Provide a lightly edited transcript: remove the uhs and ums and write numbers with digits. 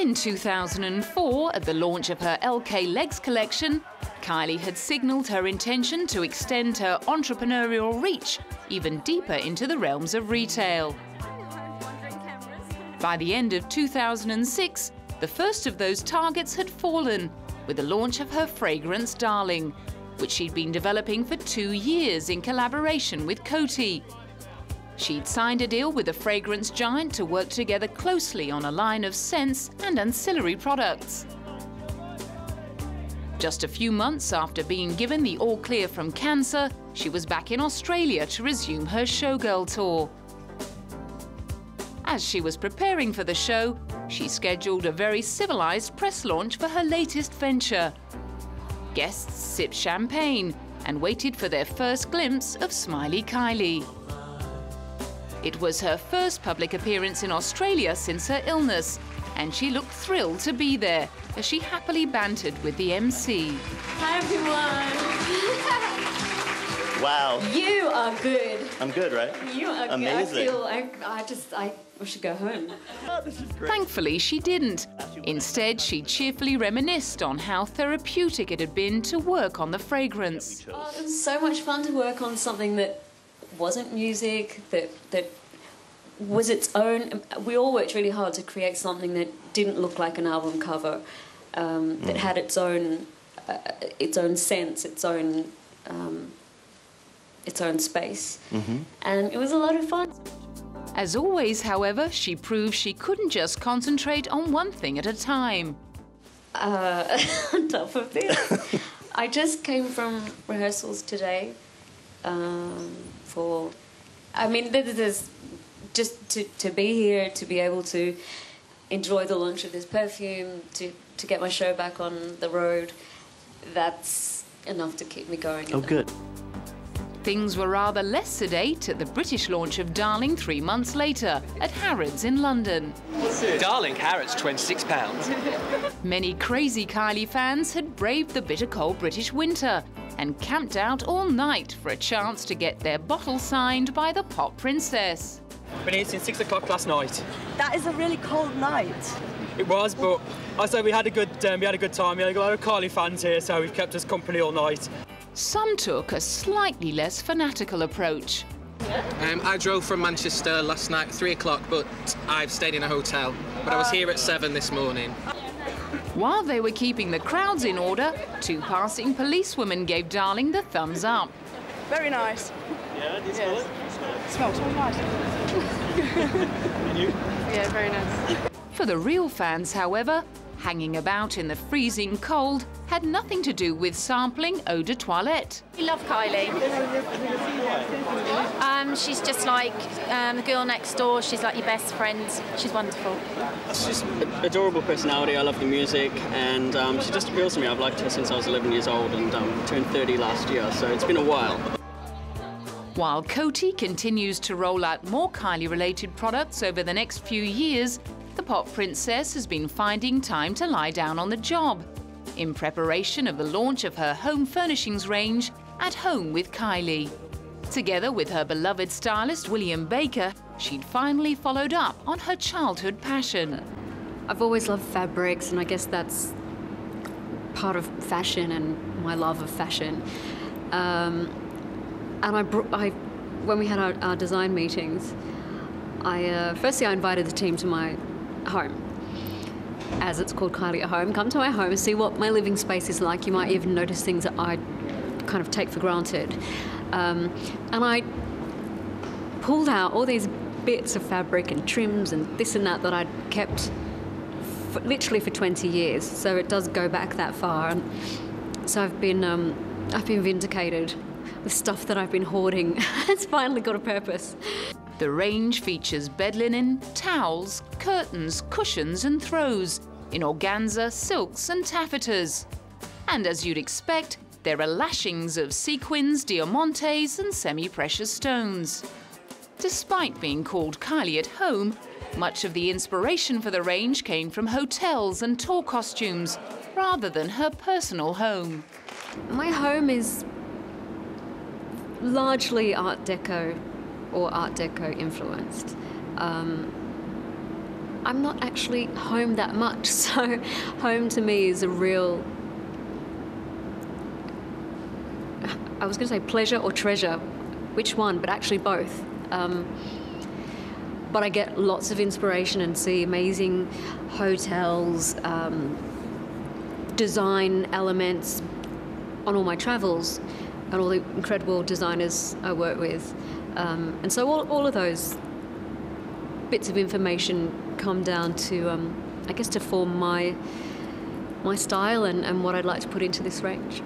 In 2004, at the launch of her LK Legs collection, Kylie had signalled her intention to extend her entrepreneurial reach even deeper into the realms of retail. By the end of 2006, the first of those targets had fallen with the launch of her fragrance Darling, which she'd been developing for 2 years in collaboration with Coty. She'd signed a deal with the fragrance giant to work together closely on a line of scents and ancillary products. Just a few months after being given the all clear from cancer, she was back in Australia to resume her showgirl tour. As she was preparing for the show, she scheduled a very civilised press launch for her latest venture. Guests sipped champagne and waited for their first glimpse of Smiley Kylie. It was her first public appearance in Australia since her illness, and she looked thrilled to be there as she happily bantered with the MC. Hi, everyone. Wow. You are good. I'm good, right? You are amazing. Good. I should go home. Oh, this is great. Thankfully, she didn't. Instead, she cheerfully reminisced on how therapeutic it had been to work on the fragrance. Oh, it was so much fun to work on something that wasn't music, that was its own. We all worked really hard to create something that didn't look like an album cover, that had its own sense, its own space, and it was a lot of fun. As always, however, she proved she couldn't just concentrate on one thing at a time. On top of this, I just came from rehearsals today. This is just to be here, to be able to enjoy the launch of this perfume, to get my show back on the road. That's enough to keep me going. Oh, good. Things were rather less sedate at the British launch of Darling 3 months later at Harrods in London. Darling Harrods, £26. Many crazy Kylie fans had braved the bitter cold British winter and camped out all night for a chance to get their bottle signed by the pop princess. Been here since 6 o'clock last night. That is a really cold night. It was, but I say we had a good time. We had a lot of Kylie fans here, so we've kept us company all night. Some took a slightly less fanatical approach. I drove from Manchester last night at 3 o'clock, but I've stayed in a hotel. But I was here at 7 this morning. While they were keeping the crowds in order, 2 passing policewomen gave Darling the thumbs up. Very nice. Yeah, do you smell it? Smells so nice. And you? Yeah, very nice. For the real fans, however, hanging about in the freezing cold had nothing to do with sampling eau de toilette. We love Kylie. She's just like the girl next door. She's like your best friend. She's wonderful. She's an adorable personality. I love the music, and she just appeals to me. I've liked her since I was 11 years old and turned 30 last year, so it's been a while. While Coty continues to roll out more Kylie-related products over the next few years, the pop princess has been finding time to lie down on the job in preparation of the launch of her home furnishings range, At Home with Kylie. Together with her beloved stylist William Baker, she'd finally followed up on her childhood passion. I've always loved fabrics, and I guess that's part of fashion and my love of fashion. And when we had our design meetings, firstly I invited the team to my home, as it's called Kylie at Home. Come to my home and see what my living space is like. You might even notice things that I kind of take for granted. And I pulled out all these bits of fabric and trims and this and that I'd kept literally for 20 years. So it does go back that far. And so I've been vindicated. The stuff that I've been hoarding has finally got a purpose. The range features bed linen, towels, curtains, cushions and throws in organza, silks and taffetas. And as you'd expect, there are lashings of sequins, diamantes and semi-precious stones. Despite being called Kylie at Home, much of the inspiration for the range came from hotels and tour costumes, rather than her personal home. My home is largely Art Deco or Art Deco influenced. I'm not actually home that much. So home to me is a real, I was going to say pleasure or treasure, which one, but actually both. But I get lots of inspiration and see amazing hotels, design elements on all my travels, and all the incredible designers I work with. And so all of those bits of information come down to, I guess, to form my style and what I'd like to put into this range.